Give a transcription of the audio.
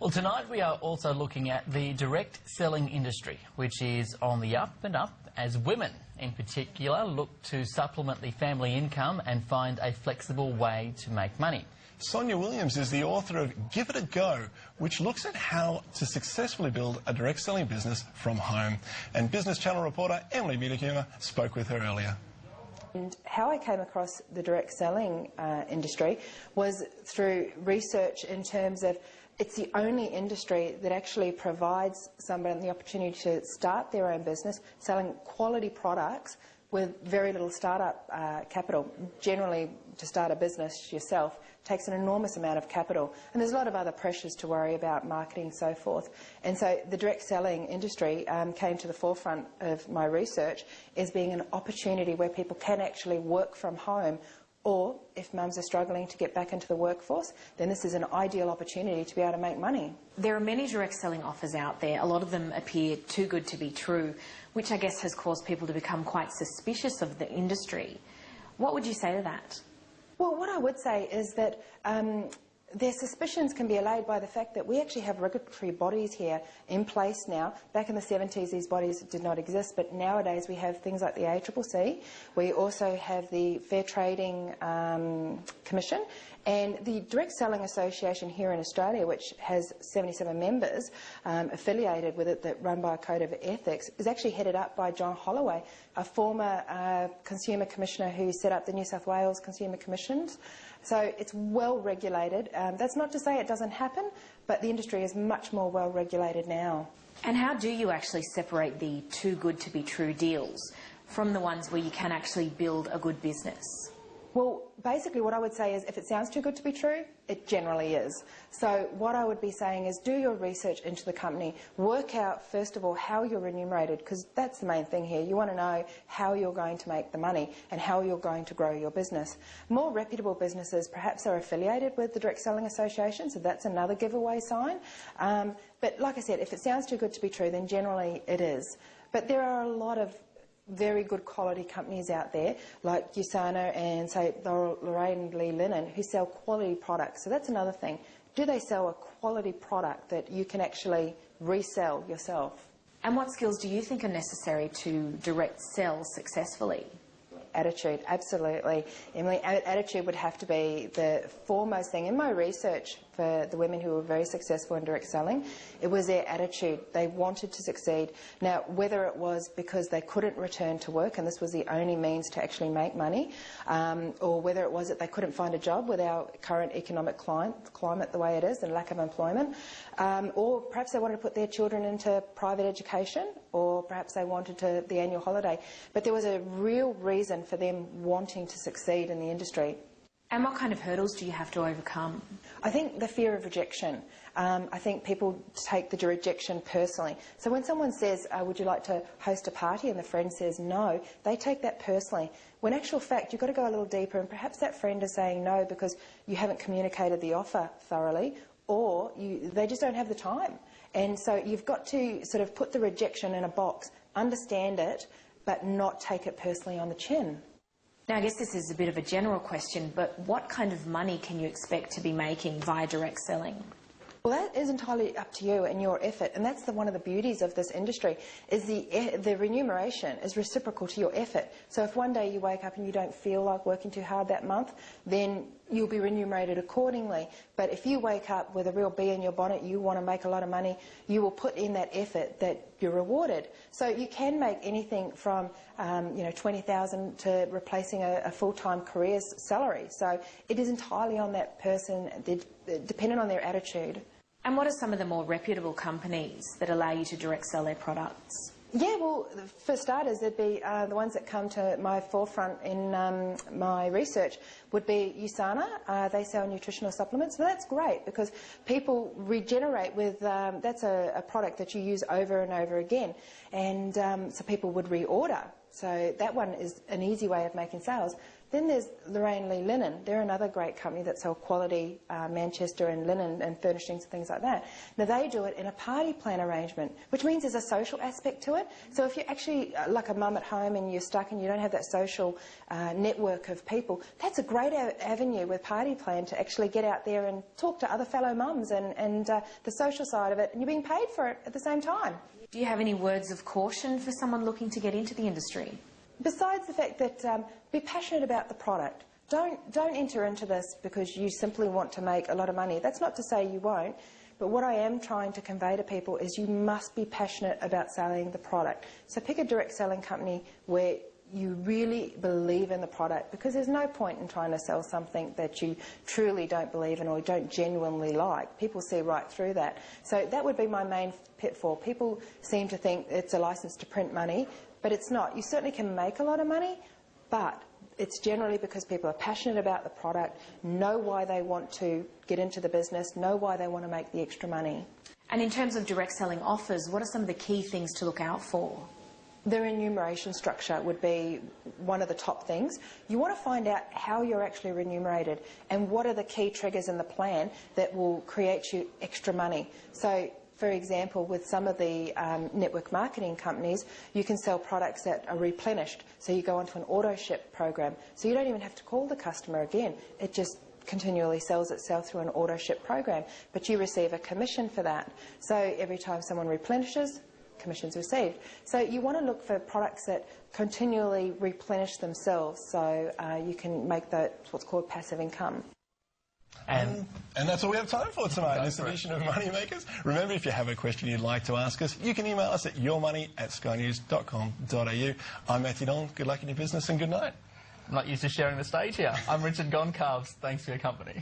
Well, tonight we are also looking at the direct selling industry, which is on the up and up as women in particular look to supplement the family income and find a flexible way to make money. Sonia Williams is the author of Give It a Go, which looks at how to successfully build a direct selling business from home. And Business Channel reporter Emily Mudakumar spoke with her earlier. And how I came across the direct selling industry was through research in terms of it's the only industry that actually provides somebody the opportunity to start their own business selling quality products with very little startup capital. Generally, to start a business yourself takes an enormous amount of capital, and there's a lot of other pressures to worry about, marketing and so forth. And so the direct selling industry came to the forefront of my research as being an opportunity where people can actually work from home, or if mums are struggling to get back into the workforce, then this is an ideal opportunity to be able to make money. There are many direct selling offers out there. A lot of them appear too good to be true, which I guess has caused people to become quite suspicious of the industry. What would you say to that? Well, what I would say is that their suspicions can be allayed by the fact that we actually have regulatory bodies here in place now. Back in the 70s, these bodies did not exist, but nowadays we have things like the ACCC. We also have the Fair Trading Commission, and the Direct Selling Association here in Australia, which has 77 members affiliated with it that run by a code of ethics, is actually headed up by John Holloway, a former Consumer Commissioner who set up the New South Wales Consumer Commissions. So it's well regulated. That's not to say it doesn't happen, but the industry is much more well regulated now. And how do you actually separate the too good to be true deals from the ones where you can actually build a good business? Well, basically what I would say is if it sounds too good to be true, it generally is. So what I would be saying is do your research into the company. Work out, first of all, how you're remunerated, because that's the main thing here. You want to know how you're going to make the money and how you're going to grow your business. More reputable businesses perhaps are affiliated with the Direct Selling Association, so that's another giveaway sign. But like I said, if it sounds too good to be true, then generally it is. But there are a lot of very good quality companies out there like USANA and say Lorraine Lee Linen who sell quality products. So that's another thing. Do they sell a quality product that you can actually resell yourself? And what skills do you think are necessary to direct sell successfully? Attitude, absolutely. Emily, attitude would have to be the foremost thing. In my research for the women who were very successful in direct selling, it was their attitude. They wanted to succeed. Now, whether it was because they couldn't return to work and this was the only means to actually make money, or whether it was that they couldn't find a job with our current economic climate the way it is and lack of employment, or perhaps they wanted to put their children into private education, or perhaps they wanted the annual holiday. But there was a real reason for them wanting to succeed in the industry. And what kind of hurdles do you have to overcome? I think the fear of rejection. I think people take the rejection personally. So when someone says, would you like to host a party, and the friend says no, they take that personally. When in actual fact, you've got to go a little deeper, and perhaps that friend is saying no because you haven't communicated the offer thoroughly, or they just don't have the time. And so you've got to sort of put the rejection in a box, understand it, but not take it personally on the chin. Now, I guess this is a bit of a general question, but what kind of money can you expect to be making via direct selling? Well, that is entirely up to you and your effort, and that's one of the beauties of this industry, is the remuneration is reciprocal to your effort. So if one day you wake up and you don't feel like working too hard that month, then you'll be remunerated accordingly. But if you wake up with a real bee in your bonnet, you want to make a lot of money, you will put in that effort that you're rewarded. So you can make anything from $20,000 to replacing a full-time career's salary. So it is entirely on that person, dependent on their attitude. And what are some of the more reputable companies that allow you to direct sell their products? Yeah, well, for starters, there'd be the ones that come to my forefront in my research would be USANA. They sell nutritional supplements. Well, that's great because people regenerate with, that's a product that you use over and over again. And so people would reorder. So that one is an easy way of making sales. Then there's Lorraine Lee Linen. They're another great company that sell quality Manchester and linen and furnishings and things like that. Now they do it in a party plan arrangement, which means there's a social aspect to it. So if you're actually like a mum at home and you're stuck and you don't have that social network of people, that's a great avenue with Party Plan to actually get out there and talk to other fellow mums and the social side of it, and you're being paid for it at the same time. Do you have any words of caution for someone looking to get into the industry? Besides the fact that be passionate about the product. Don't enter into this because you simply want to make a lot of money. That's not to say you won't, but what I am trying to convey to people is you must be passionate about selling the product. So pick a direct selling company where you really believe in the product, because there's no point in trying to sell something that you truly don't believe in or don't genuinely like. People see right through that. So that would be my main pitfall. People seem to think it's a license to print money, but it's not. You certainly can make a lot of money, but it's generally because people are passionate about the product, know why they want to get into the business, know why they want to make the extra money. And in terms of direct selling offers, what are some of the key things to look out for? Their remuneration structure would be one of the top things. You want to find out how you're actually remunerated and what are the key triggers in the plan that will create you extra money. So, for example, with some of the network marketing companies, you can sell products that are replenished. So you go onto an auto ship program. So you don't even have to call the customer again. It just continually sells itself through an auto ship program. But you receive a commission for that. So every time someone replenishes, commissions received. So you want to look for products that continually replenish themselves, so you can make that what's called passive income. And that's all we have time for tonight in this edition of Moneymakers. Remember, if you have a question you'd like to ask us, you can email us at yourmoney@skynews.com.au. I'm Matthew Don. Good luck in your business and good night. I'm not used to sharing the stage here. I'm Richard Goncalves. Thanks for your company.